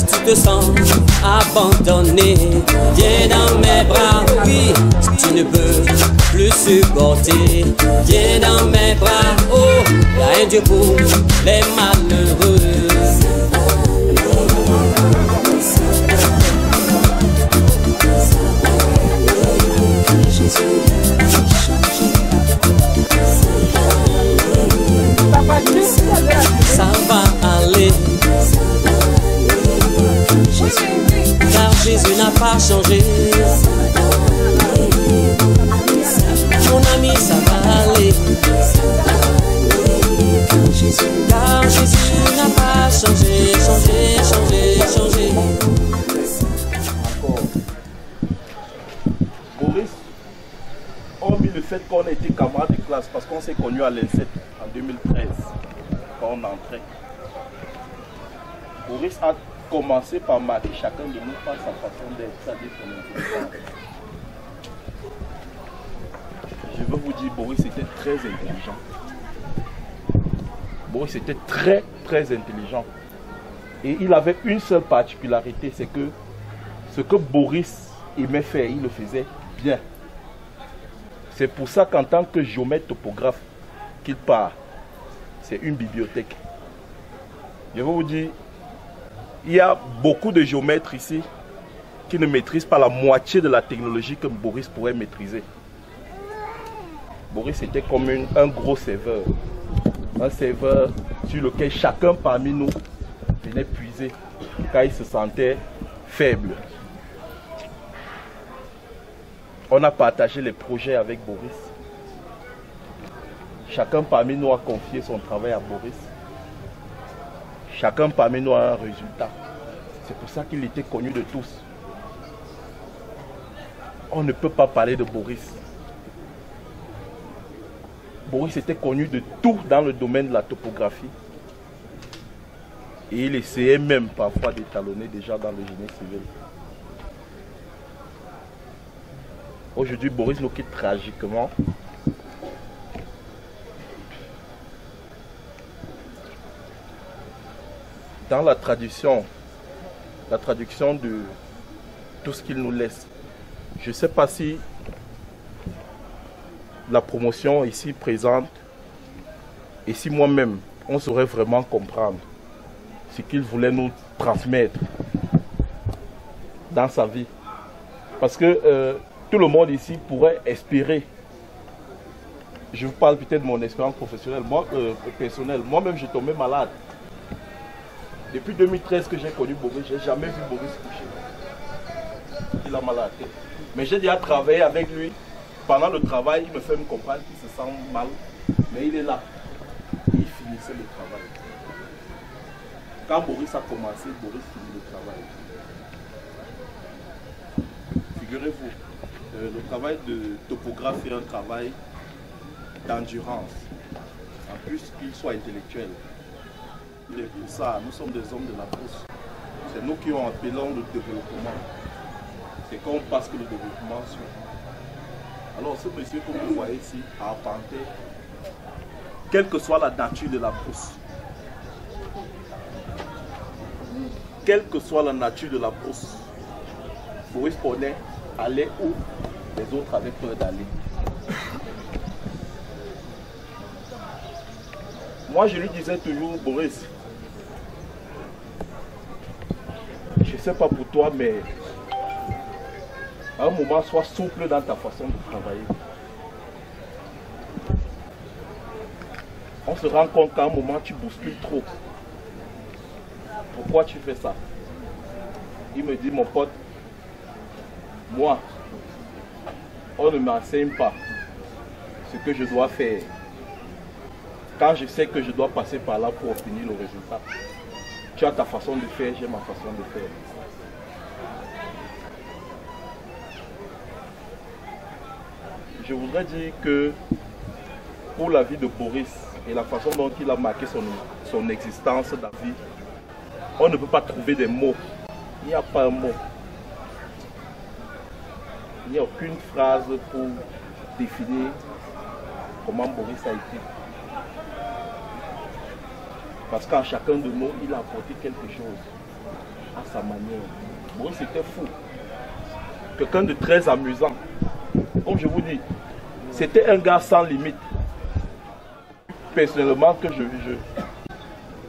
Si tu te sens abandonné, viens dans mes bras. Oui, si tu ne peux plus supporter, viens dans mes bras. Oh, il y a un Dieu pour les malheureux. Ça va aller, car Jésus n'a pas changé. Mon ami, ça va aller, car Jésus n'a pas changé, changé. Encore. Boris, hormis le fait qu'on a été camarades de classe, parce qu'on s'est connus à l'I7 en 2013, quand on entrait. Boris a commencé par marquer chacun de nous par sa façon d'être, c'est-à-dire son intelligence. Je veux vous dire, Boris était très intelligent. Boris était très intelligent. Et il avait une seule particularité, c'est que ce que Boris aimait faire, il le faisait bien. C'est pour ça qu'en tant que géomètre topographe qu'il part, c'est une bibliothèque. Je vais vous dire, il y a beaucoup de géomètres ici qui ne maîtrisent pas la moitié de la technologie que Boris pourrait maîtriser. Boris était comme un gros serveur. Un serveur sur lequel chacun parmi nous venait puiser quand il se sentait faible. On a partagé les projets avec Boris. Chacun parmi nous a confié son travail à Boris. Chacun parmi nous a un résultat. C'est pour ça qu'il était connu de tous. On ne peut pas parler de Boris. Boris était connu de tout dans le domaine de la topographie. Et il essayait même parfois d'étalonner déjà dans le génie civil. Aujourd'hui, Boris nous quitte tragiquement. Dans la traduction de tout ce qu'il nous laisse, je ne sais pas si la promotion ici présente et si moi-même, on saurait vraiment comprendre ce qu'il voulait nous transmettre dans sa vie. Parce que tout le monde ici pourrait espérer. Je vous parle peut-être de mon expérience professionnelle, moi-même je tombais malade. Depuis 2013 que j'ai connu Boris, je n'ai jamais vu Boris coucher. Il a mal à la tête. Mais j'ai déjà travaillé avec lui. Pendant le travail, il me fait me comprendre qu'il se sent mal. Mais il est là. Il finissait le travail. Quand Boris a commencé, Boris finit le travail. Figurez-vous, le travail de topographe est un travail d'endurance. En plus qu'il soit intellectuel. Et pour ça, nous sommes des hommes de la brousse. C'est nous qui ont appelé le développement. C'est comme parce que le développement suit. Alors ce monsieur que vous voyez ici a arpenté, quelle que soit la nature de la brousse, quelle que soit la nature de la brousse, Boris connaît aller où les autres avaient peur d'aller. Moi je lui disais toujours, Boris, je ne sais pas pour toi, mais à un moment, sois souple dans ta façon de travailler. On se rend compte qu'à un moment, tu bouscules trop. Pourquoi tu fais ça? Il me dit, mon pote, moi, on ne m'enseigne pas ce que je dois faire. Quand je sais que je dois passer par là pour obtenir le résultat. Tu as ta façon de faire, j'ai ma façon de faire. Je voudrais dire que pour la vie de Boris et la façon dont il a marqué son existence dans la vie, on ne peut pas trouver des mots. Il n'y a pas un mot. Il n'y a aucune phrase pour définir comment Boris a été. Parce qu'en chacun de nous, il a apporté quelque chose. à sa manière. Maurice était fou. Quelqu'un de très amusant. Comme je vous dis, c'était un gars sans limite. Personnellement,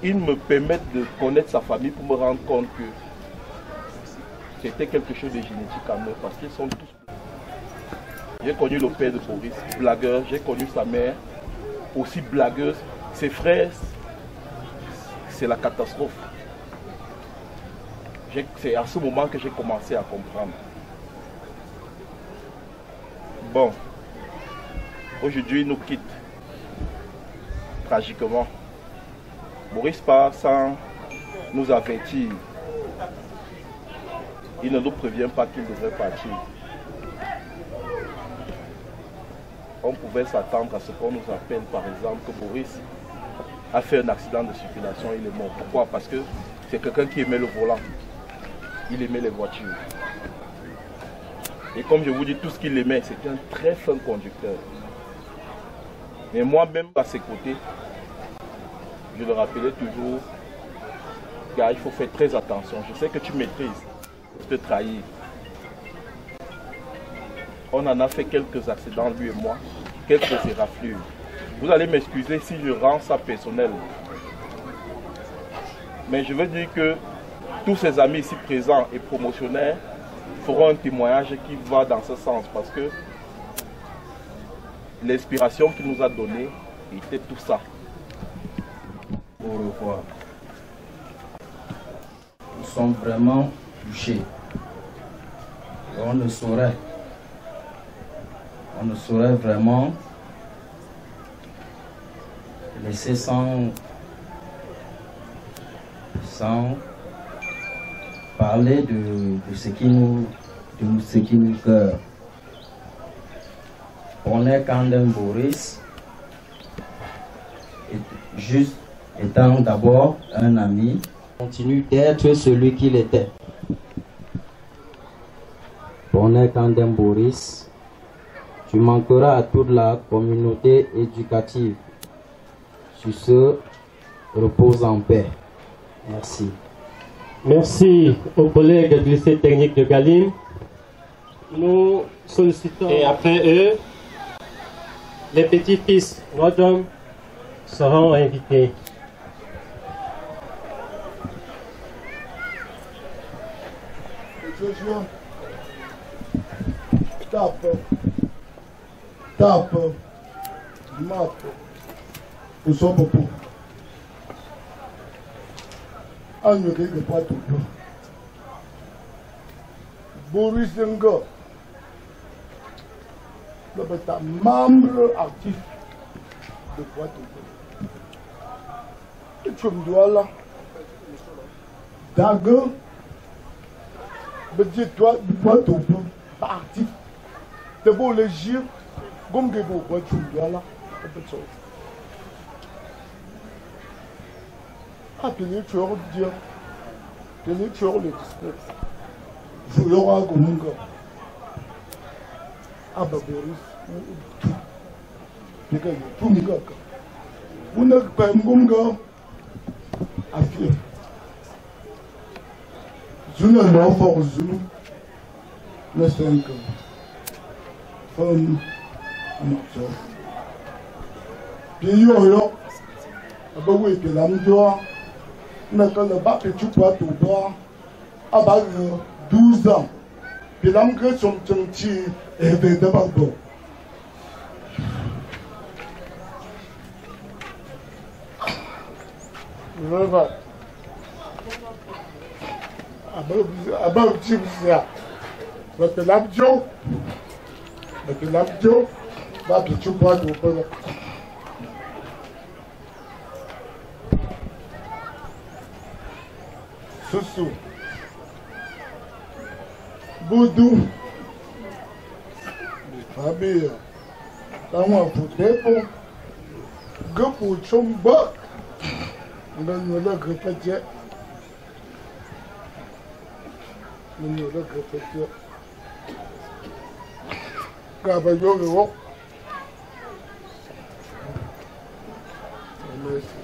il me permet de connaître sa famille pour me rendre compte que c'était quelque chose de génétique en eux, parce qu'ils sont tous. J'ai connu le père de Boris, blagueur. J'ai connu sa mère, aussi blagueuse. Ses frères, c'est la catastrophe. C'est à ce moment que j'ai commencé à comprendre. Bon, aujourd'hui il nous quitte, tragiquement. Maurice part sans nous avertir. Il ne nous prévient pas qu'il devrait partir. On pouvait s'attendre à ce qu'on nous appelle, par exemple, que Maurice a fait un accident de circulation, il est mort. Pourquoi? Parce que c'est quelqu'un qui aimait le volant. Il aimait les voitures. Et comme je vous dis, tout ce qu'il aimait, c'était un très fin conducteur. Mais moi-même, à ses côtés, je le rappelais toujours, car il faut faire très attention. Je sais que tu maîtrises, je te trahis. On en a fait quelques accidents, lui et moi, quelques éraflures. Vous allez m'excuser si je rends ça personnel. Mais je veux dire que tous ses amis ici présents et promotionnaires feront un témoignage qui va dans ce sens, parce que l'inspiration qu'il nous a donnée était tout ça. Au revoir. Nous sommes vraiment touchés. Et on ne saurait vraiment laisser sans parler de ce qui nous cœur. On est Kandem Boris, juste étant d'abord un ami, continue d'être celui qu'il était. On est Kandem Boris, tu manqueras à toute la communauté éducative. Sur ce, repose en paix. Merci. Merci aux collègues du lycée technique de Galim. Nous sollicitons, et après eux, les petits-fils Rodom seront invités. Tape, map, nous sommes beaucoup. On ne règle pas tout le temps. Boris Ngo, le membre actif de Poitou. Et tu me dois là. Dague, me dis-toi, du Poitou, pas actif. De beau le gire, comme que vous voyez, tu me dois là. Ah, tenez, tu vas dire, tenez, tu vas le discours. Je l'aurai comme un gars. Ah, bah, Boris, tout. Tout le gars. Vous n'êtes pas un bon gars. Affirme. Je n'ai pas force, je n'ai 5 ans. Femme, amateur. Puis, yo, ah, bah, oui, puis là, mais quand le bac est tout pas tout bas, à 12 ans, puis l'homme que son petit est d'abord bon. Je vais voir. À bas au petit ça. Parce que l'abdio, va tout pas tout bas. Soussou, Boudou, Fabia, Tama Poutepo, Gopou Chomba, nous le répéter. Nous le répéter. Gabayo, merci.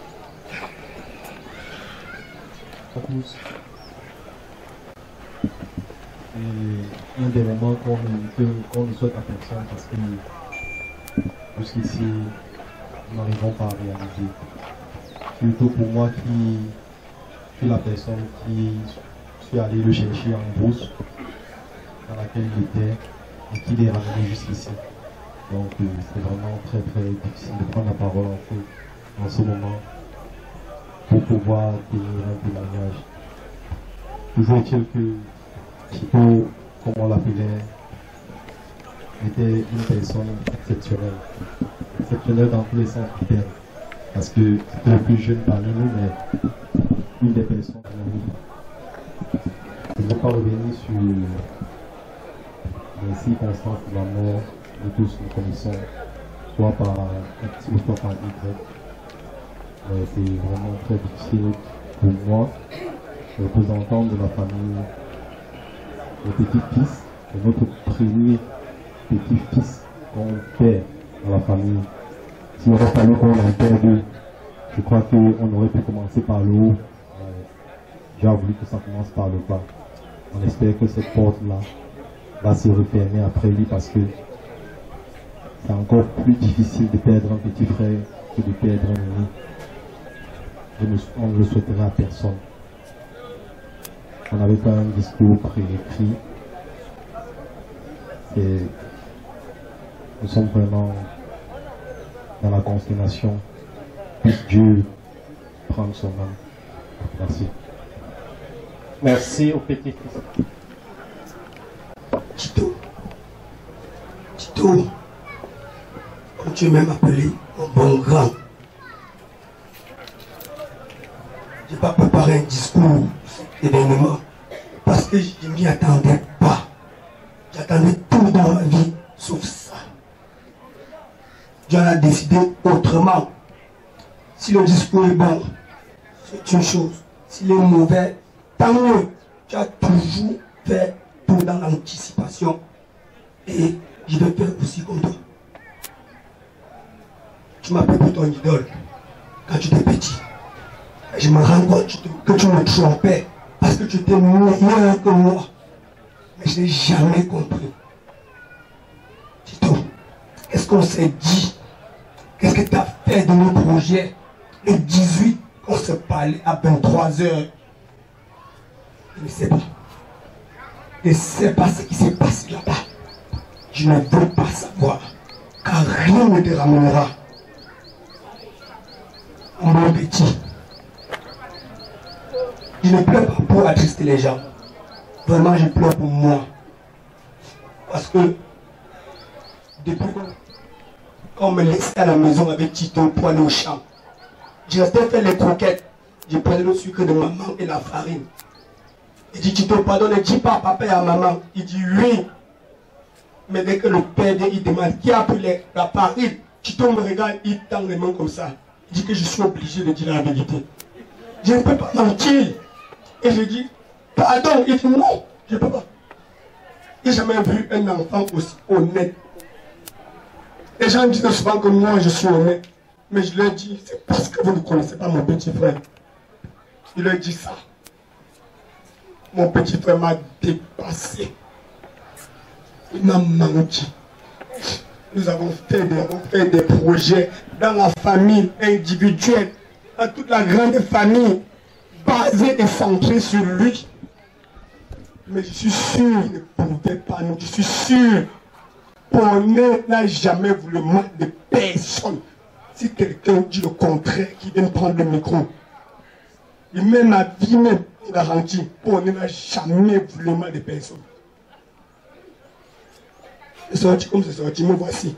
c'est un des moments qu'on ne souhaite à personne parce que jusqu'ici, nous n'arrivons pas à réaliser. Surtout pour moi qui suis la personne qui suis allé le chercher en brousse dans laquelle il était et qui l'est ramené jusqu'ici. Donc c'est vraiment très très difficile de prendre la parole en ce moment pour pouvoir tenir un témoignage. Toujours est-il que Tito, comme on l'appelait, était une personne exceptionnelle. Exceptionnelle dans tous les sens du terme. Parce que c'était le plus jeune parmi nous, mais une des personnes de nous. Je ne vais pas revenir sur les circonstances de la mort de tous nous connaissons, soit par X ou soit par Y. Mais c'est vraiment très difficile pour moi, représentant de la famille, le petit-fils, de notre premier petit-fils qu'on perd dans la famille. S'il aurait fallu qu'on en perde, je crois qu'on aurait pu commencer par le haut. J'ai voulu que ça commence par le bas. On espère que cette porte-là va se refermer après lui parce que c'est encore plus difficile de perdre un petit frère que de perdre un ami. On ne le souhaiterait à personne. On n'avait pas un discours préécrit. Nous sommes vraiment dans la consternation. Puisse Dieu prendre son âme. Merci. Merci au petit-fils. Tito, comme tu m'aimes appelé mon bon grand, je n'ai pas préparé un discours d'événement parce que je ne m'y attendais pas. J'attendais tout dans ma vie sauf ça. Dieu a décidé autrement. Si le discours est bon, c'est une chose. S'il est mauvais, tant mieux. Tu as toujours fait tout dans l'anticipation. Et je vais faire aussi comme toi. Tu m'as pris pour ton idole quand tu étais petit. Et je me rends compte que tu me trompais parce que tu étais meilleur que moi. Mais je n'ai jamais compris. Tito, qu'est-ce qu'on s'est dit? Qu'est-ce que tu as fait de nos projets? Le 18, on se parlait à 23h. Je ne sais pas. Je ne sais pas ce qui s'est passé là-bas. Je ne veux pas savoir. Car rien ne te ramènera. Mon petit. Je ne pleure pas pour attrister les gens. Vraiment, je pleure pour moi. Parce que depuis qu'on me laissait à la maison avec Tito pour aller au champ, je restais faire les croquettes. Je prenais le sucre de maman et la farine. Il dit Tito, pardon, ne dis pas à papa et à maman. Il dit oui. Mais dès que le père il demande qui a pris la farine, Tito me regarde, il tend les mains comme ça. Il dit que je suis obligé de dire la vérité. Je ne peux pas mentir. Et je dis, pardon. Il dit non, je ne peux pas. Je n'ai jamais vu un enfant aussi honnête. Les gens disent souvent que moi je suis honnête. Mais je leur dis, c'est parce que vous ne connaissez pas mon petit frère. Il leur dit ça. Mon petit frère m'a dépassé. Il m'a menti. Nous avons fait des projets dans la famille individuelle, dans toute la grande famille, basée et centrée sur lui. Mais je suis sûr qu'il ne pouvait pas nous. Je suis sûr qu'on n'a jamais voulu le mal de personne. Si quelqu'un dit le contraire, qu'il vienne prendre le micro. Et même ma vie même est garantie. On n'a jamais voulu le mal de personne. C'est sorti comme c'est sorti, me voici.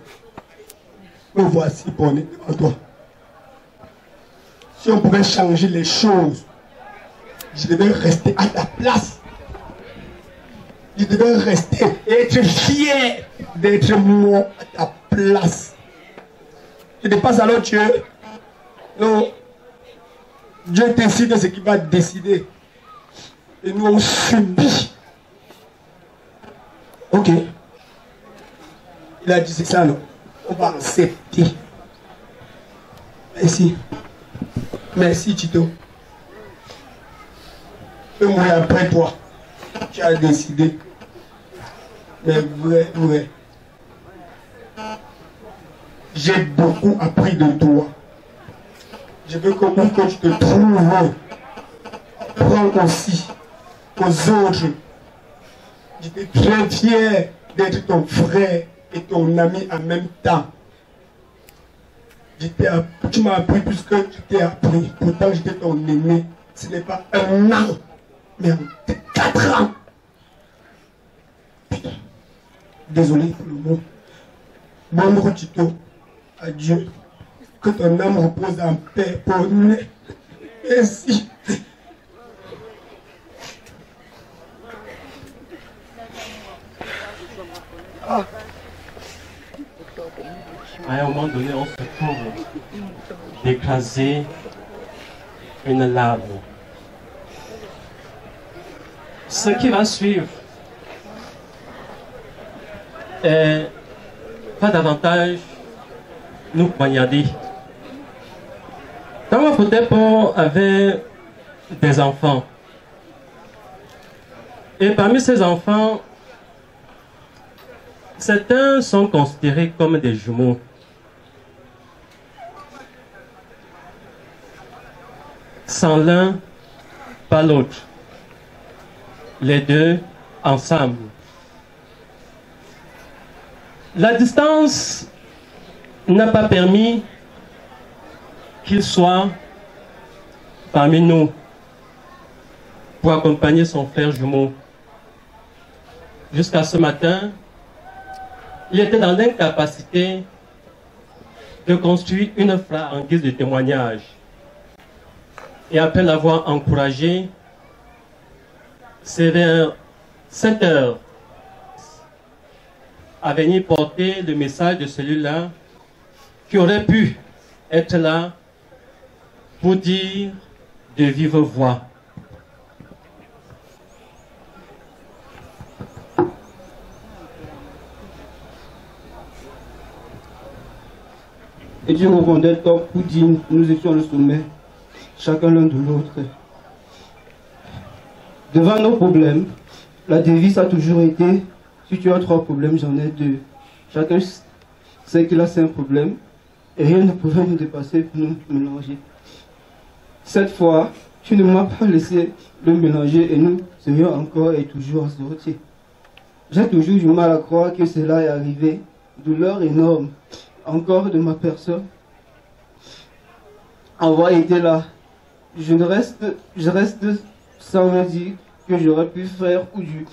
Me voici pour on est devant toi. Si on pouvait changer les choses, je devais rester à ta place. Je devais rester et être fier d'être moi à ta place. Je dépasse alors Dieu. Non. Dieu décide ce qu'il va décider. Et nous on subit. Ok. Il a dit c'est ça, non? On va accepter. Merci. Merci Tito. Et moi après toi, tu as décidé Mais vrai. J'ai beaucoup appris de toi. Je veux que tu te trouves. Prends aussi aux autres. J'étais très fier d'être ton frère et ton ami en même temps. Tu m'as appris plus que je t'ai appris. Pourtant, j'étais ton aîné. Ce n'est pas 1 an, mais 4 ans. Putain. Désolé pour le mot. Bon Tito, adieu. Que ton âme repose en paix pour nous. Merci. À un moment donné, on se trouve d'écraser une larme. Ce qui va suivre est pas davantage nous poignarder. Thomas Potepo avait des enfants. Et parmi ces enfants, certains sont considérés comme des jumeaux. Sans l'un, pas l'autre. Les deux ensemble. La distance n'a pas permis qu'il soit parmi nous pour accompagner son frère jumeau. Jusqu'à ce matin, il était dans l'incapacité de construire une phrase en guise de témoignage. Et après l'avoir encouragé, c'est vers 7 heures à venir porter le message de celui-là qui aurait pu être là pour dire de vive voix. Et Dieu nous rendait top pour dire nous étions le sommet, chacun l'un de l'autre. Devant nos problèmes, la devise a toujours été: si tu as 3 problèmes, j'en ai 2. Chacun sait qu'il a 5 problèmes et rien ne pouvait nous dépasser pour nous mélanger. Cette fois, tu ne m'as pas laissé le mélanger et nous serions encore et toujours assortis. J'ai toujours du mal à croire que cela est arrivé. Douleur énorme, encore de ma personne. Avoir été là, je reste sans me dire que j'aurais pu faire ou du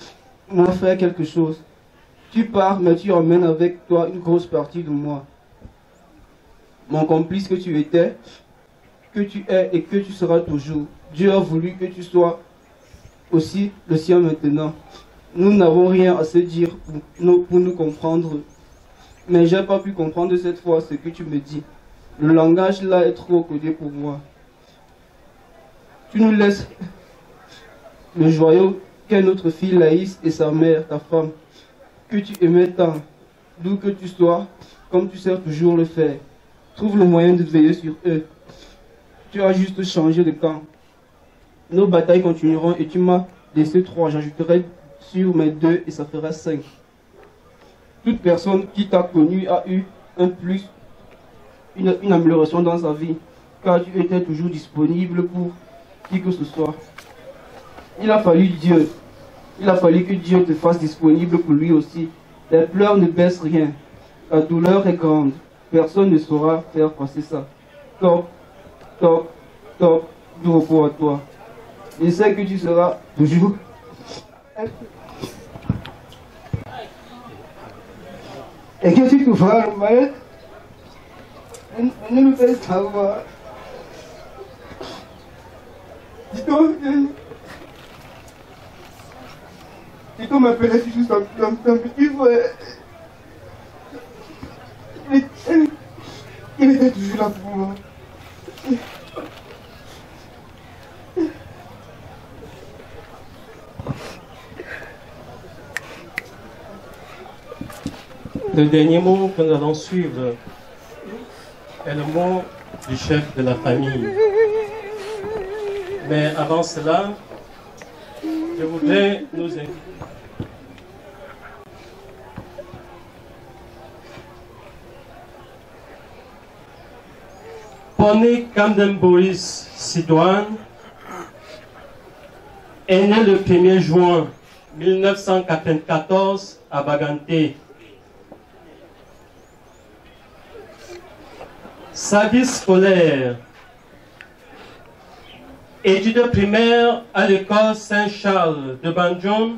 moins faire quelque chose. Tu pars, mais tu emmènes avec toi une grosse partie de moi. Mon complice que tu étais, que tu es et que tu seras toujours. Dieu a voulu que tu sois aussi le sien maintenant. Nous n'avons rien à se dire pour nous comprendre. Mais j'ai pas pu comprendre cette fois ce que tu me dis. Le langage là est trop codé pour moi. Tu nous laisses le joyau qu'est notre fille Laïs et sa mère, ta femme, que tu aimais tant, d'où que tu sois, comme tu sais toujours le faire. Trouve le moyen de veiller sur eux. Tu as juste changé de camp. Nos batailles continueront et tu m'as laissé 3. J'ajouterai sur mes 2 et ça fera 5. Toute personne qui t'a connu a eu un plus, une amélioration dans sa vie, car tu étais toujours disponible pour qui que ce soit. Il a fallu Dieu. Il a fallu que Dieu te fasse disponible pour lui aussi. Les pleurs ne baissent rien. La douleur est grande. Personne ne saura faire passer ça. Top, top, top, du repos à toi. Je sais que tu seras toujours... Et que tu te feras le mal, ne nous fais savoir. Dis-toi m'appelait juste un petit frère. Il était toujours là pour moi. Le dernier mot que nous allons suivre est le mot du chef de la famille. Mais avant cela, je voudrais nous inviter. Pony Camden Boris Sidouane est né le 1er juin 1994 à Baganté. Sa vie scolaire: études primaires à l'école Saint-Charles de Banjul,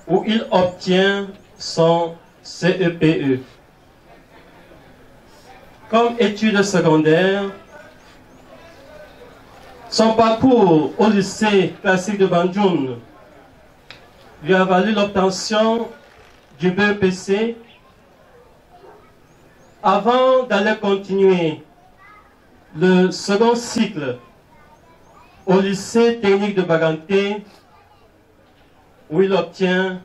où il obtient son CEPE. Comme études secondaires, son parcours au lycée classique de Banjul lui a valu l'obtention du BEPC avant d'aller continuer le second cycle au lycée technique de Baganté, où il obtient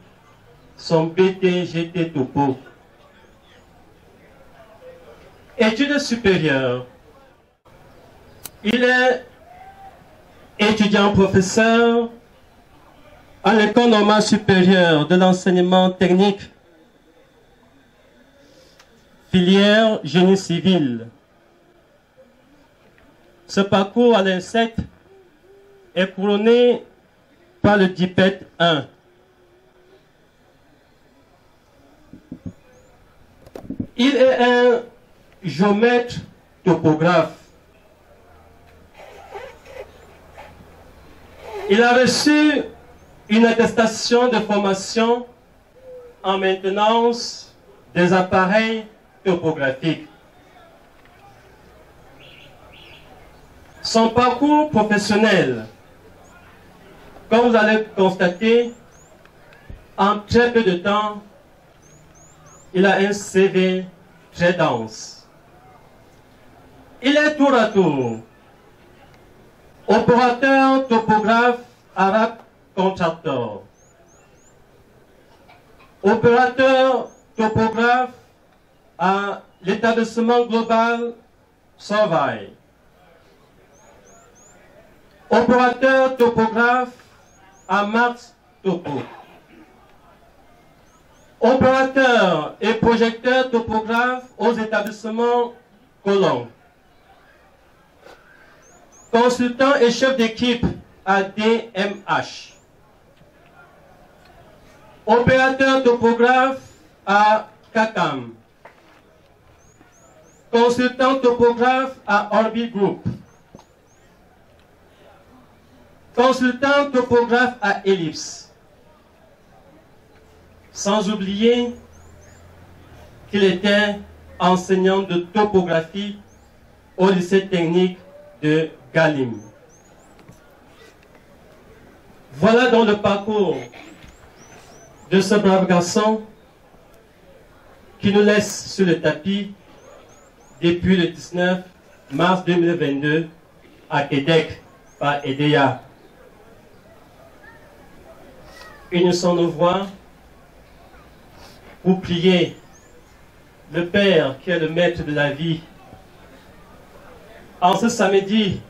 son BTGT Topo. Études supérieures. Il est étudiant-professeur à l'École normale supérieure de l'enseignement technique, filière génie civil. Ce parcours à l'INSEC est couronné par le DIPET 1. Il est un géomètre topographe. Il a reçu une attestation de formation en maintenance des appareils topographiques. Son parcours professionnel, comme vous allez constater, en très peu de temps, il a un CV très dense. Il est tour à tour opérateur topographe arabe contracteur, opérateur topographe à l'établissement global Survey, opérateur topographe à Mars Topo, opérateur et projecteur topographe aux établissements Colomb, consultant et chef d'équipe à DMH, opérateur topographe à CACAM, consultant topographe à Orbit Group, consultant topographe à Ellipse. Sans oublier qu'il était enseignant de topographie au lycée technique de Galim. Voilà donc le parcours de ce brave garçon qui nous laisse sur le tapis depuis le 19 mars 2022 à Québec par EDEA. Unissons nos voix pour prier le Père qui est le maître de la vie. En ce samedi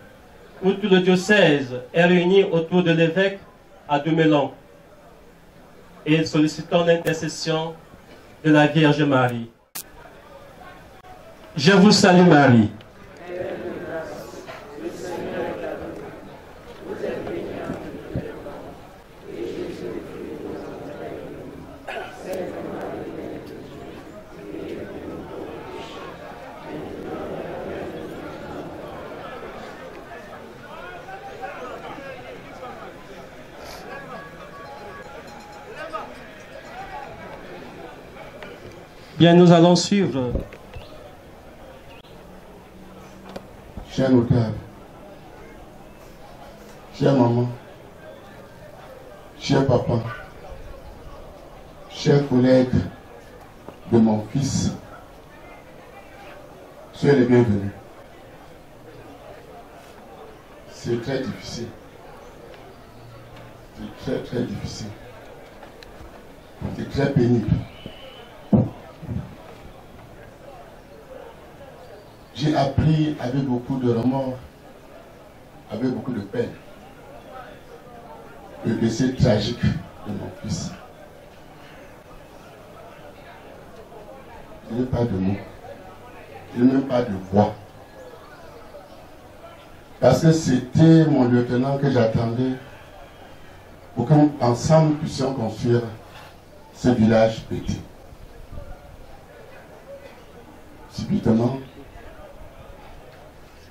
où tout le diocèse est réuni autour de l'évêque à Dumelon et sollicitant l'intercession de la Vierge Marie. Je vous salue Marie. Bien, nous allons suivre. Cher notaire, chère maman, cher papa, chers collègues de mon fils, soyez les bienvenus. C'est très difficile. C'est très difficile. C'est très pénible. J'ai appris avec beaucoup de remords, avec beaucoup de peine, le décès tragique de mon fils. Je n'ai pas de mots, je n'ai même pas de voix Parce que c'était mon lieutenant que j'attendais pour qu'ensemble nous puissions construire ce village petit. Subitement,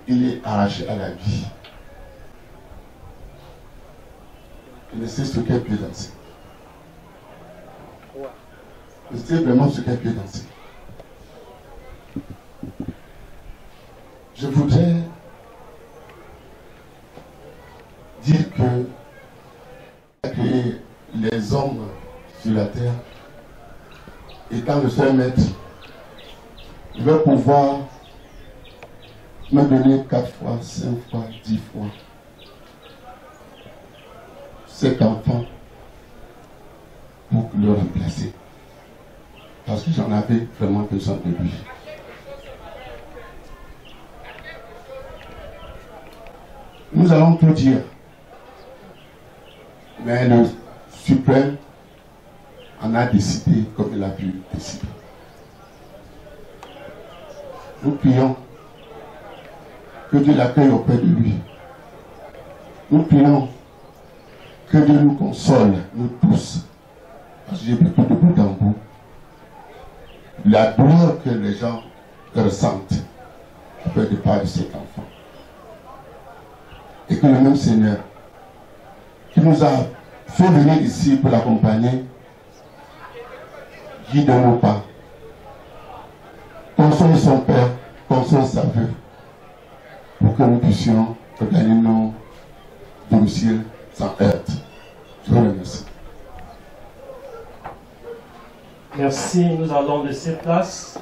il est arraché à la vie. Il ne sait sur quel pied danser. Il sait vraiment sur quel pied danser. Je voudrais dire que les hommes sur la terre, étant le seul maître, il va pouvoir me donner 4 fois, 5 fois, 10 fois cet enfant pour le remplacer. Parce que j'en avais vraiment besoin de lui. Nous allons tout dire. Mais le suprême en a décidé comme il a pu décider. Nous prions que Dieu l'accueille auprès de lui. Nous prions que Dieu nous console, nous tous. Parce que j'ai pris tout de bout en bout. La douleur que les gens ressentent après le départ de cet enfant. Et que le même Seigneur qui nous a fait venir ici pour l'accompagner, guide nos pas, console son père, console sa veuve, pour que nous puissions regagner nos domiciles sans heurte. Je vous remercie. Merci, nous allons laisser place.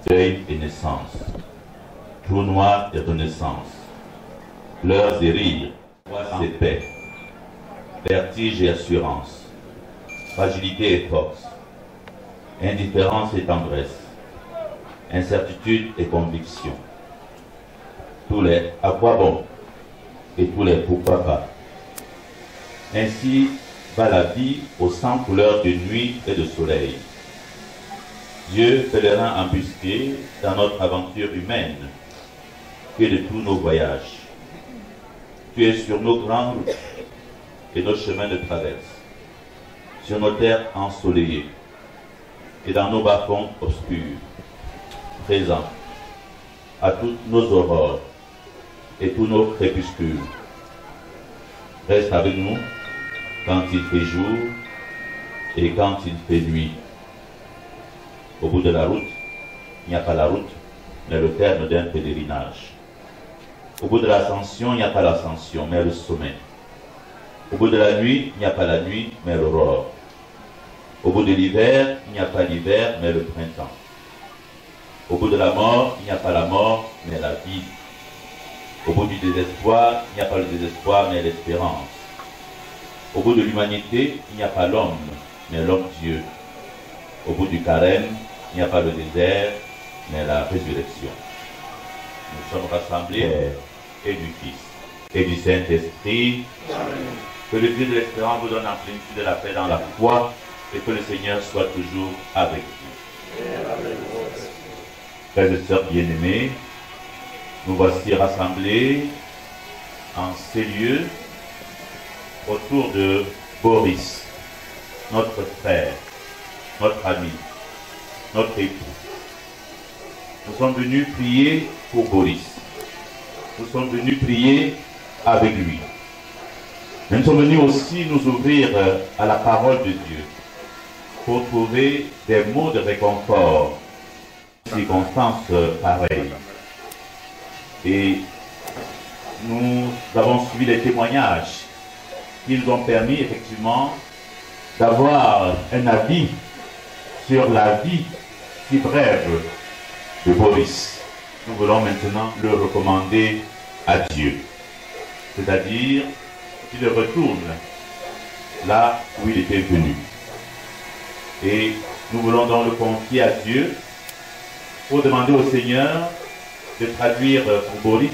Deuil et naissance, trou noir et renaissance, pleurs et rires, joie et paix, vertige et assurance, fragilité et force, indifférence et tendresse, incertitude et conviction. Tous les à quoi bon et tous les pourquoi pas. Ainsi va la vie aux 100 couleurs de nuit et de soleil. Dieu, pèlerin embusqué dans notre aventure humaine, tu es de tous nos voyages. Tu es sur nos grandes routes et nos chemins de traverse, sur nos terres ensoleillées et dans nos bas-fonds obscurs, présents à toutes nos aurores et tous nos crépuscules. Reste avec nous quand il fait jour et quand il fait nuit. Au bout de la route, il n'y a pas la route, mais le terme d'un pèlerinage. Au bout de l'ascension, il n'y a pas l'ascension, mais le sommet. Au bout de la nuit, il n'y a pas la nuit, mais l'aurore. Au bout de l'hiver, il n'y a pas l'hiver, mais le printemps. Au bout de la mort, il n'y a pas la mort, mais la vie. Au bout du désespoir, il n'y a pas le désespoir, mais l'espérance. Au bout de l'humanité, il n'y a pas l'homme, mais l'homme-Dieu. Au bout du carême, il n'y a pas le désert, mais la résurrection. Nous sommes rassemblés et du Fils et du Saint-Esprit. Que le Dieu de l'espérance vous donne en plénitude de la paix dans la foi et que le Seigneur soit toujours avec vous. Frères et sœurs bien-aimés, nous voici rassemblés en ces lieux autour de Boris, notre frère, notre ami, notre époux. Nous sommes venus prier pour Boris. Nous sommes venus prier avec lui. Mais nous sommes venus aussi nous ouvrir à la parole de Dieu pour trouver des mots de réconfort dans des circonstances pareilles. Et nous avons suivi les témoignages qui nous ont permis effectivement d'avoir un avis sur la vie si brève de Boris. Nous voulons maintenant le recommander à Dieu. C'est-à-dire qu'il retourne là où il était venu. Et nous voulons donc le confier à Dieu pour demander au Seigneur de traduire pour Boris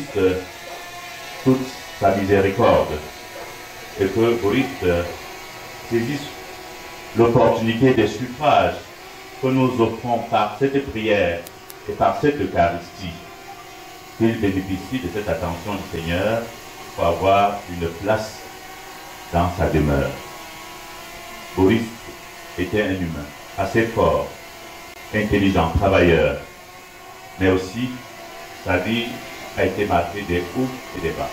toute sa miséricorde. Et que Boris saisisse l'opportunité des suffrages que nous offrons par cette prière et par cette Eucharistie, qu'il bénéficie de cette attention du Seigneur pour avoir une place dans sa demeure. Boris était un humain assez fort, intelligent, travailleur, mais aussi sa vie a été marquée des hauts et des bas.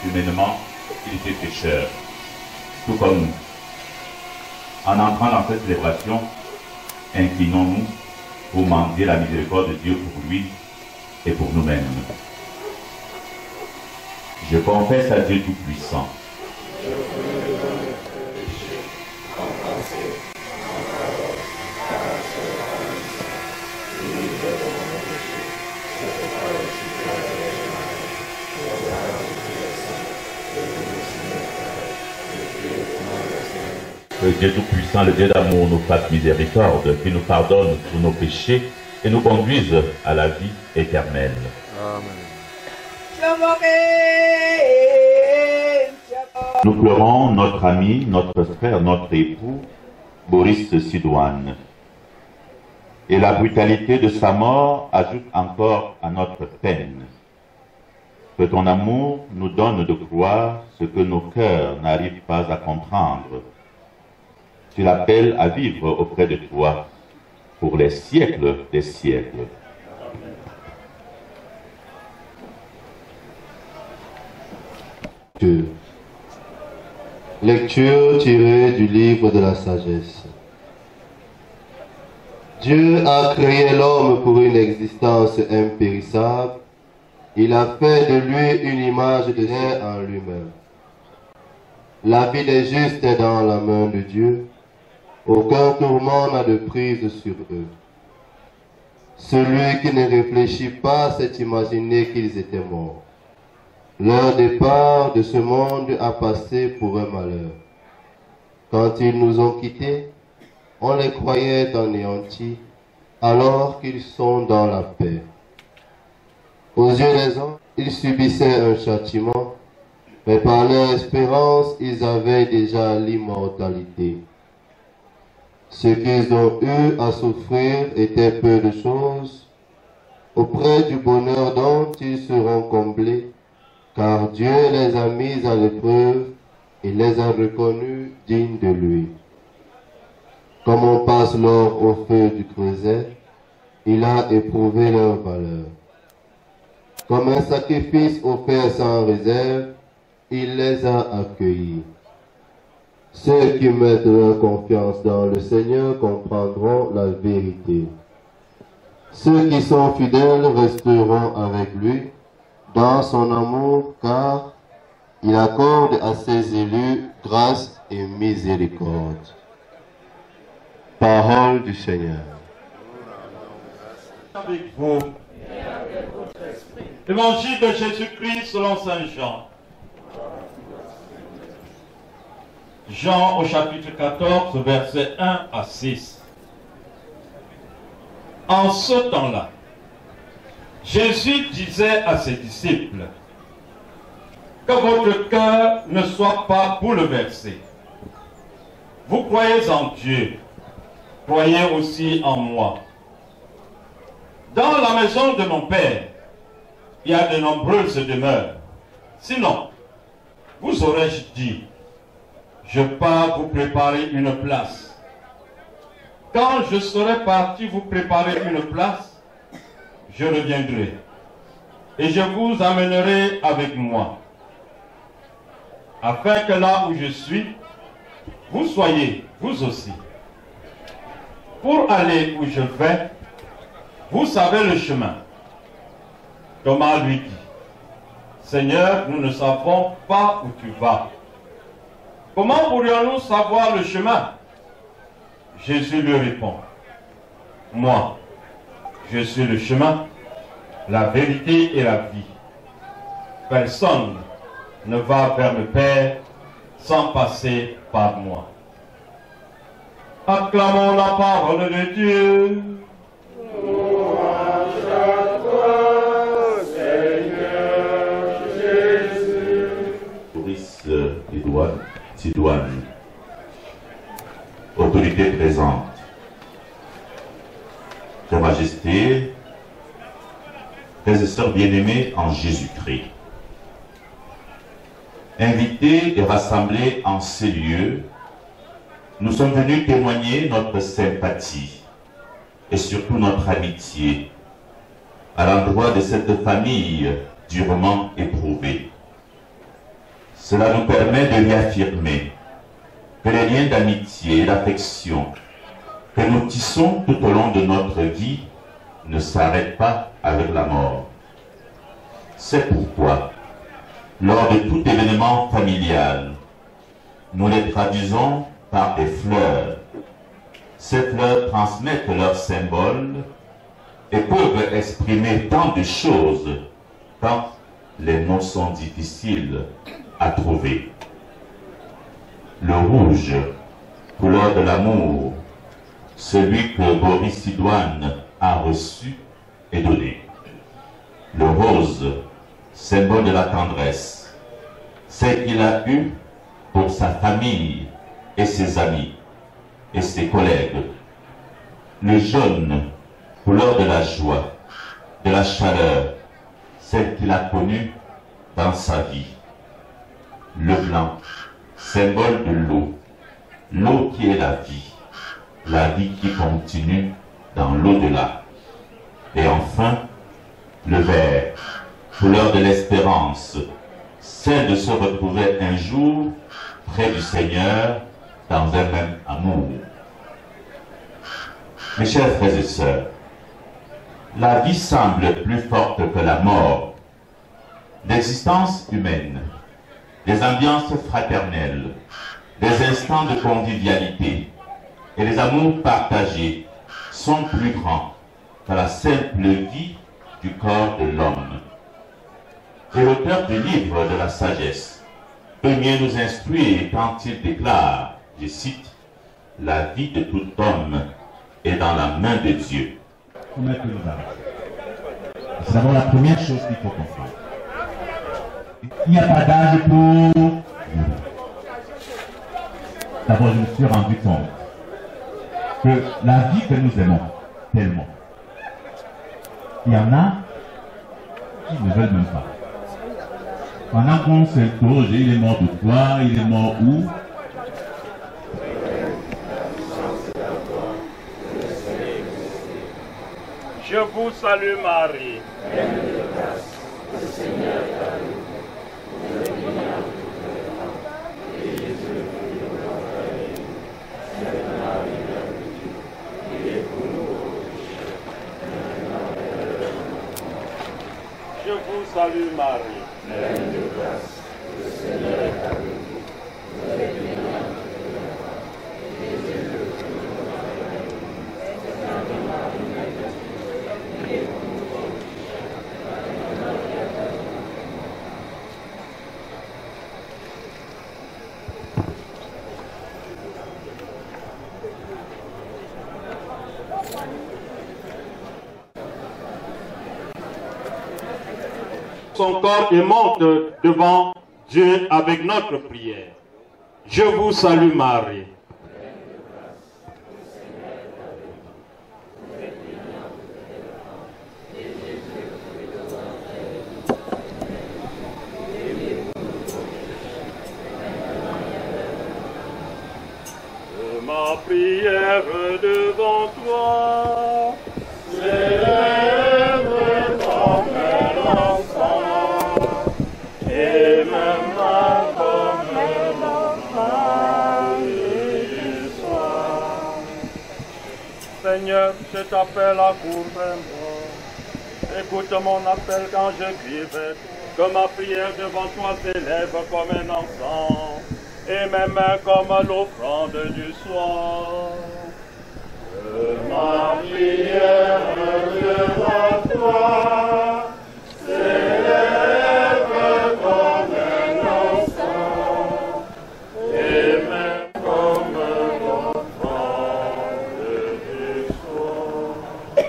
Humainement, il était pécheur, tout comme nous. En entrant dans cette célébration, inclinons-nous pour demander la miséricorde de Dieu pour lui et pour nous-mêmes. Je confesse à Dieu Tout-Puissant. Le Dieu Tout-Puissant, le Dieu d'amour, nous fasse miséricorde, qui nous pardonne tous nos péchés et nous conduise à la vie éternelle. Amen. Nous pleurons notre ami, notre frère, notre époux, Boris Sidoine. Et la brutalité de sa mort ajoute encore à notre peine. Que ton amour nous donne de croire ce que nos cœurs n'arrivent pas à comprendre. Tu l'appelles à vivre auprès de toi pour les siècles des siècles. Lecture tirée du livre de la sagesse. Dieu a créé l'homme pour une existence impérissable. Il a fait de lui une image de Dieu en lui-même. La vie des justes est dans la main de Dieu. Aucun tourment n'a de prise sur eux. Celui qui ne réfléchit pas s'est imaginé qu'ils étaient morts. Leur départ de ce monde a passé pour un malheur. Quand ils nous ont quittés, on les croyait anéantis, alors qu'ils sont dans la paix. Aux yeux des hommes, ils subissaient un châtiment, mais par leur espérance, ils avaient déjà l'immortalité. Ce qu'ils ont eu à souffrir était peu de choses, auprès du bonheur dont ils seront comblés, car Dieu les a mis à l'épreuve et les a reconnus dignes de lui. Comme on passe l'or au feu du creuset, il a éprouvé leur valeur. Comme un sacrifice offert sans réserve, il les a accueillis. Ceux qui mettent leur confiance dans le Seigneur comprendront la vérité. Ceux qui sont fidèles resteront avec lui dans son amour, car il accorde à ses élus grâce et miséricorde. Parole du Seigneur. Avec vous, Évangile de Jésus-Christ selon Saint Jean. Jean au chapitre 14, versets 1 à 6. En ce temps-là, Jésus disait à ses disciples, que votre cœur ne soit pas bouleversé. Vous croyez en Dieu, croyez aussi en moi. Dans la maison de mon Père, il y a de nombreuses demeures. Sinon, vous aurais-je dit, je pars vous préparer une place. quand je serai parti vous préparer une place, je reviendrai et je vous amènerai avec moi, afin que là où je suis, vous soyez, vous aussi. Pour aller où je vais, vous savez le chemin. Thomas lui dit, Seigneur, nous ne savons pas où tu vas. Comment pourrions-nous savoir le chemin? Jésus lui répond, moi, je suis le chemin, la vérité et la vie. Personne ne va vers le Père sans passer par moi. Acclamons la parole de Dieu. Louange à toi, Seigneur Jésus. Maurice Sidoine, autorité présente, Sa Majesté, frères et sœurs bien-aimés en Jésus-Christ, invités et rassemblés en ces lieux, nous sommes venus témoigner notre sympathie et surtout notre amitié à l'endroit de cette famille durement éprouvée. Cela nous permet de réaffirmer que les liens d'amitié et d'affection que nous tissons tout au long de notre vie ne s'arrêtent pas avec la mort. C'est pourquoi, lors de tout événement familial, nous les traduisons par des fleurs. Ces fleurs transmettent leurs symboles et peuvent exprimer tant de choses quand les mots sont difficiles à trouver. Le rouge, couleur de l'amour, celui que Boris Sidoine a reçu et donné. Le rose, symbole de la tendresse, c'est qu'il a eu pour sa famille et ses amis et ses collègues. Le jaune, couleur de la joie, de la chaleur, celle qu'il a connue dans sa vie. Le blanc, symbole de l'eau, l'eau qui est la vie qui continue dans l'au-delà. Et enfin, le vert, couleur de l'espérance, celle de se retrouver un jour près du Seigneur dans un même amour. Mes chers frères et sœurs, la vie semble plus forte que la mort. L'existence humaine, les ambiances fraternelles, les instants de convivialité et les amours partagés sont plus grands que la simple vie du corps de l'homme. Et l'auteur du livre de la sagesse peut mieux nous instruire quand il déclare, je cite, « La vie de tout homme est dans la main de Dieu. » C'est d'abord la première chose qu'il faut comprendre. Il n'y a pas d'âge pour vous. D'abord, je me suis rendu compte que la vie que nous aimons tellement, il y en a qui ne veulent même pas. Pendant qu'on s'interroge, il est mort de quoi, il est mort où? Je vous salue Marie. Je vous salue Marie. Pleine de grâce, le Seigneur est avec vous. Vous êtes bénie entre les femmes, et Jésus, le fruit de votre entrailles, est Sainte Marie, Mère de Dieu, priez pour nous pauvres pécheurs, maintenant et à l'heure de notre mort. Son corps et monte devant Dieu avec notre prière. Je vous salue Marie. Ma prière s'élève devant toi, s'élève comme l'enfant, et même comme l'enfant du soir. Seigneur, je t'appelle à couvre-moi. Écoute mon appel quand je crie vers toi. Que ma prière devant toi s'élève comme un enfant, et mes mains comme l'offrande du soir. Que ma prière devant toi s'élève comme un enfant, et même comme l'offrande du soir.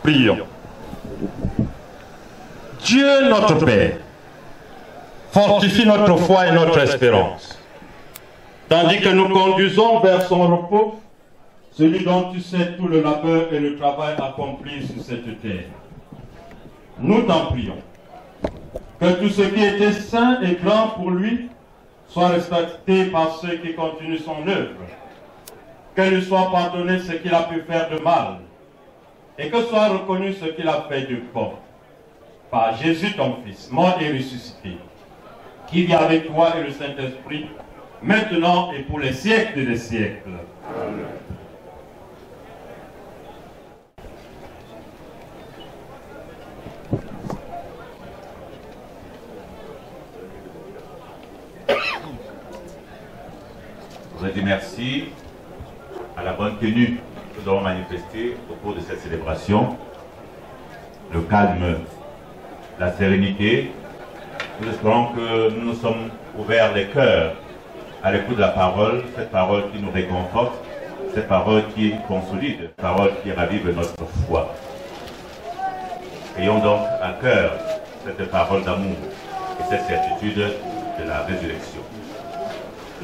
Prions. Dieu notre Père, fortifie notre foi et notre espérance, tandis que nous conduisons vers son repos, celui dont tu sais tout le labeur et le travail accompli sur cette terre. Nous t'en prions, que tout ce qui était saint et grand pour lui soit respecté par ceux qui continuent son œuvre, que lui soit pardonné ce qu'il a pu faire de mal, et que soit reconnu ce qu'il a fait de bon. Par Jésus ton Fils, mort et ressuscité, qui vit avec toi et le Saint-Esprit, maintenant et pour les siècles des siècles. Amen. Je voudrais dire merci à la bonne tenue que nous avons manifestée au cours de cette célébration, le calme, la sérénité. Nous espérons que nous nous sommes ouverts les cœurs à l'écoute de la parole, cette parole qui nous réconforte, cette parole qui consolide, cette parole qui ravive notre foi. Ayons donc à cœur cette parole d'amour et cette certitude de la résurrection.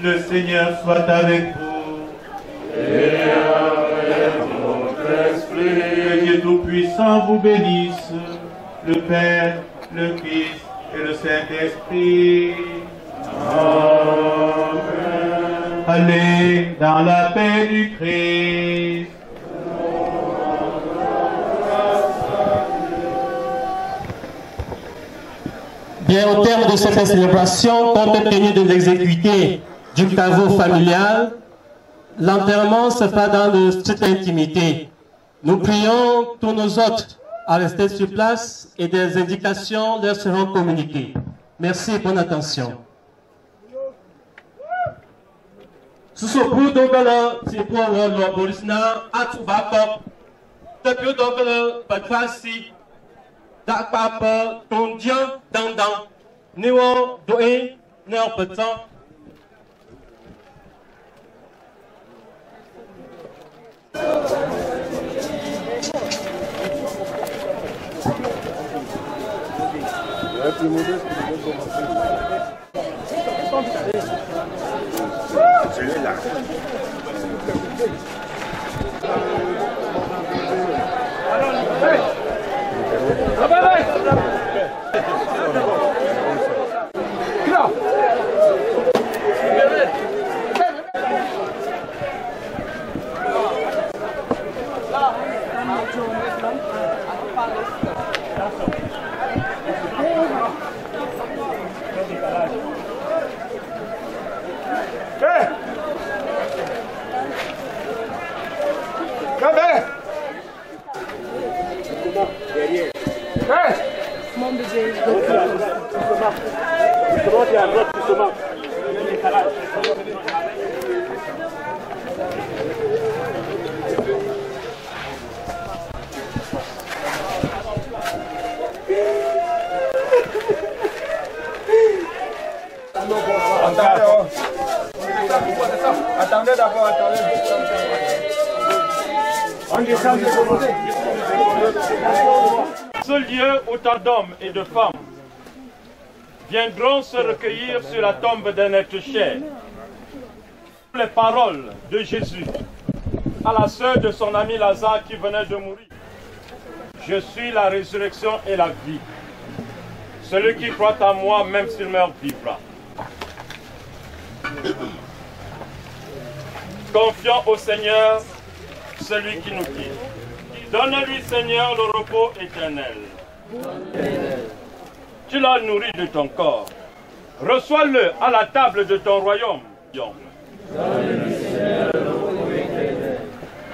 Le Seigneur soit avec vous. Et avec votre esprit. Que Dieu Tout-Puissant vous bénisse, le Père, le Fils et le Saint-Esprit. Amen. Allez dans la paix du Christ. Bien, au terme de cette célébration, compte tenu de l'exécuté du caveau familial, l'enterrement se fera dans cette intimité. Nous prions tous nos hôtes à rester sur place et des indications leur seront communiquées. Merci et bonne attention. Susopu dogala sipo lo borisna atubako depuis dogala patrasi da papa tondian dandan niwo doe ne petan. Celui-là. Attendez d'abord, attendez. Ce lieu où tant d'hommes et de femmes viendront se recueillir sur la tombe d'un être cher. Les paroles de Jésus à la sœur de son ami Lazare qui venait de mourir. Je suis la résurrection et la vie. Celui qui croit en moi, même s'il meurt, vivra. Confions au Seigneur celui qui nous guide. Donne-lui, Seigneur, le repos éternel. Tu l'as nourri de ton corps. Reçois-le à la table de ton royaume.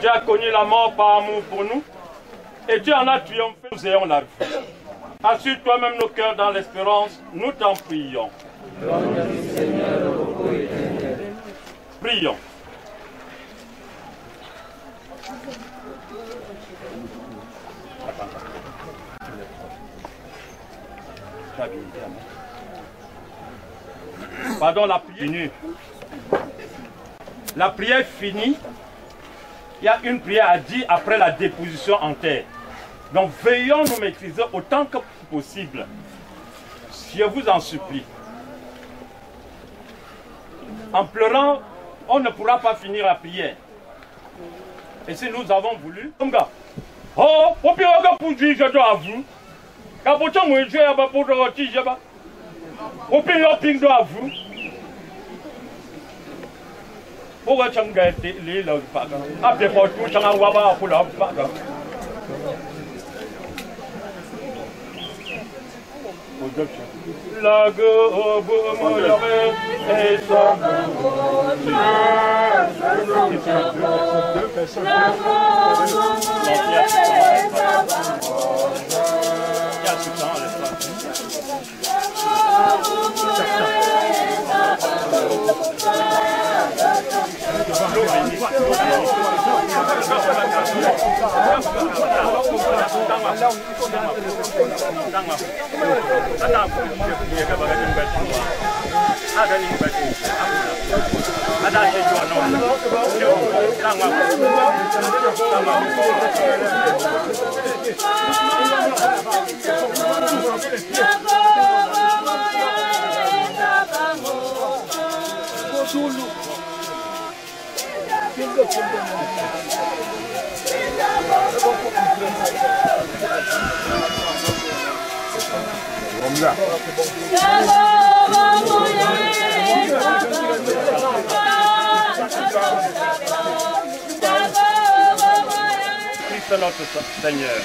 Tu as connu la mort par amour pour nous et tu en as triomphé. Nous ayons la vie. Assure toi-même nos cœurs dans l'espérance, nous t'en prions. Prions. Pardon, la prière finie. La prière finie. Il y a une prière à dire après la déposition en terre. Donc veillons nous maîtriser autant que possible. Je vous en supplie. En pleurant, on ne pourra pas finir la prière. Et si nous avons voulu, oh, au pire, pour dire, je dois avouer. Quand vous avez joué à pour le rôti, je vais. Au pire, je dois avouer. Pourquoi tu as gagné les lois? Après, tu as gagné pour la paga. La gobe moyave et sa Christ notre Seigneur.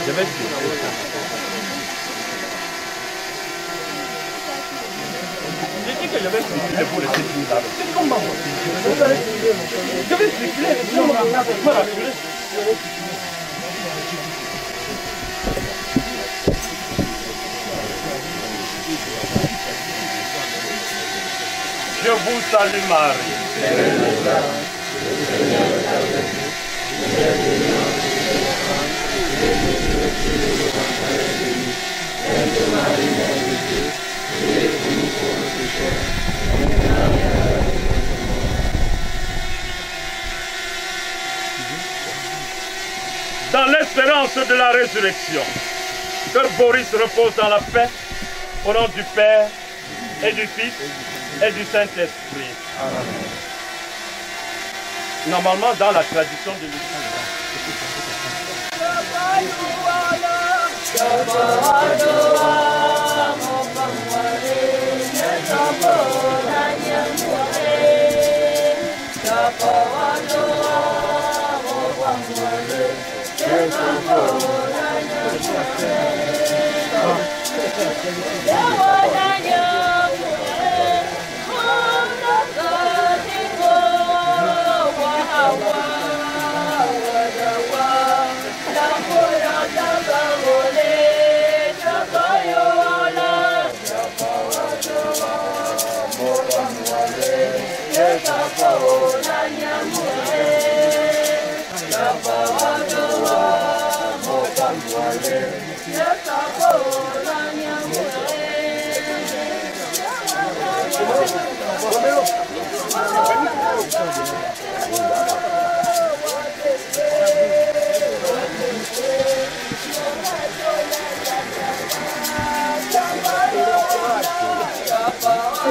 Je vais j'ai dit que je vais circuler pour laisser tout là. C'est comment je vais circuler, je vais me rassurer. Je vous salue Marie. Dans l'espérance de la résurrection, que Boris repose dans la paix, au nom du Père et du Fils et du Saint-Esprit. Normalement, dans la tradition de l'Église. Bye.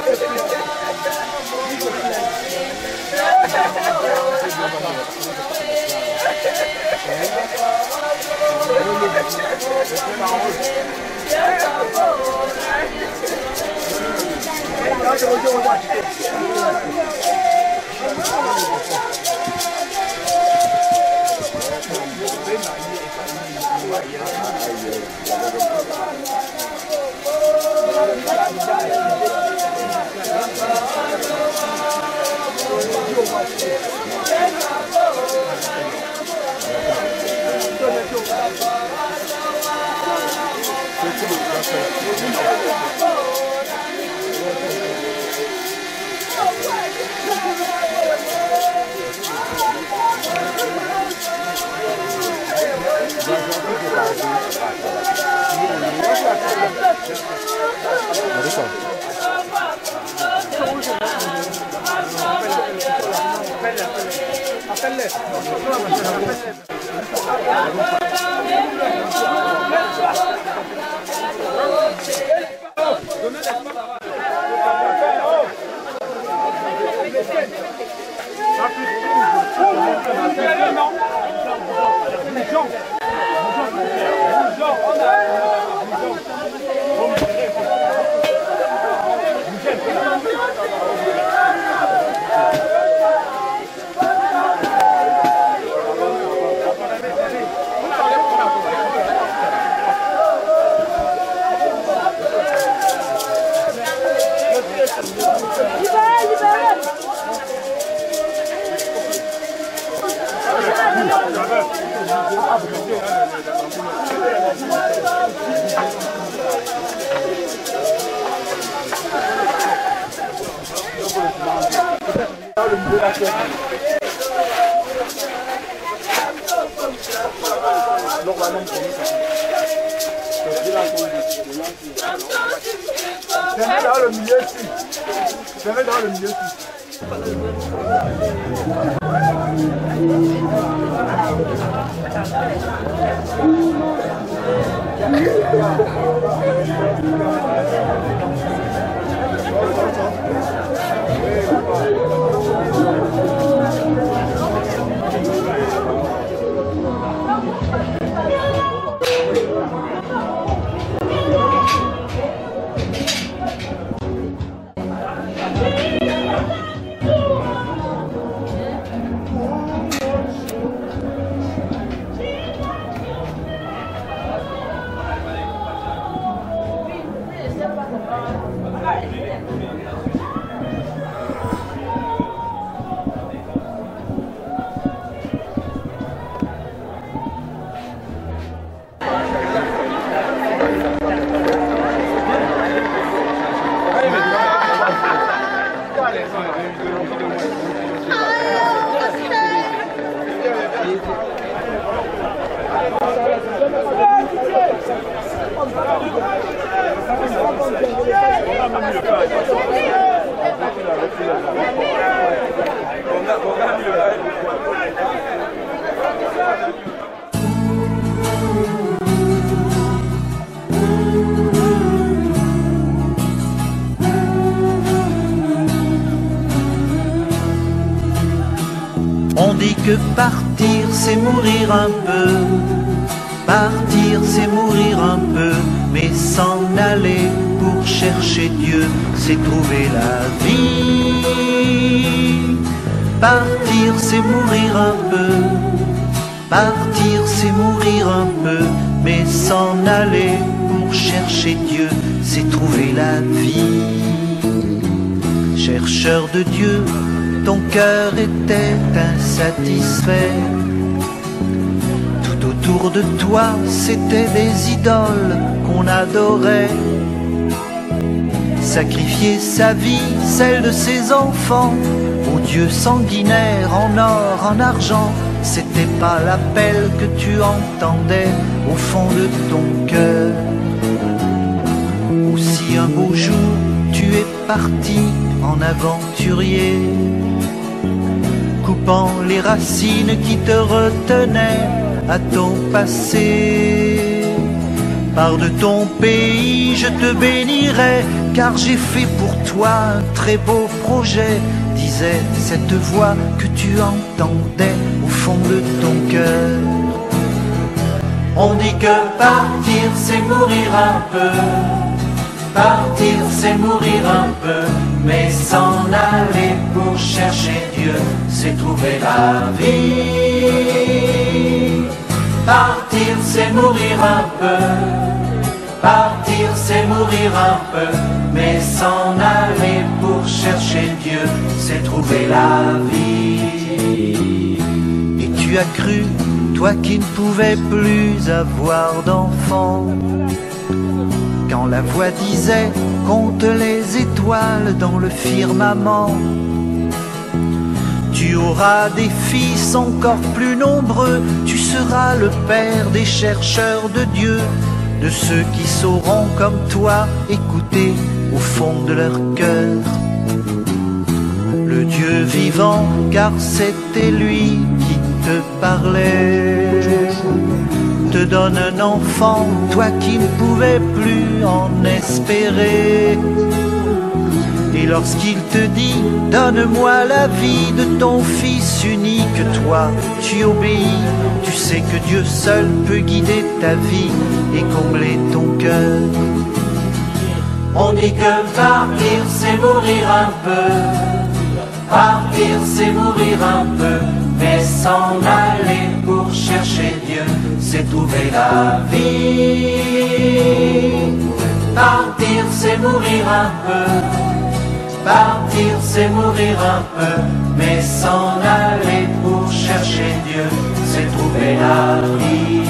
On dit que partir c'est mourir un peu, partir c'est mourir un peu, mais s'en aller pour chercher Dieu, c'est trouver la vie. Partir c'est mourir un peu, partir c'est mourir un peu, mais s'en aller pour chercher Dieu, c'est trouver la vie. Chercheur de Dieu, ton cœur était insatisfait. Tout autour de toi, c'était des idoles qu'on adorait. Sacrifier sa vie, celle de ses enfants, aux dieux sanguinaires en or, en argent, c'était pas l'appel que tu entendais au fond de ton cœur. Aussi un beau jour, tu es parti en aventurier, coupant les racines qui te retenaient à ton passé. Pars de ton pays, je te bénirai, car j'ai fait pour toi un très beau projet, disait cette voix que tu entendais au fond de ton cœur. On dit que partir c'est mourir un peu, partir c'est mourir un peu, mais s'en aller pour chercher Dieu, c'est trouver la vie. Partir c'est mourir un peu, partir c'est mourir un peu, mais s'en aller pour chercher Dieu, c'est trouver la vie. Et tu as cru, toi qui ne pouvais plus avoir d'enfant, quand la voix disait compte les étoiles dans le firmament. Tu auras des fils encore plus nombreux, tu seras le père des chercheurs de Dieu, de ceux qui sauront comme toi écouter au fond de leur cœur le Dieu vivant, car c'était lui qui te parlait. Te donne un enfant, toi qui ne pouvais plus en espérer. Et lorsqu'il te dit, donne-moi la vie de ton fils unique, toi, tu obéis, tu sais que Dieu seul peut guider ta vie et combler ton cœur. On dit que partir c'est mourir un peu, partir c'est mourir un peu, mais s'en aller pour chercher Dieu, c'est trouver la vie. Partir c'est mourir un peu, partir c'est mourir un peu, mais s'en aller pour chercher Dieu, c'est trouver la vie.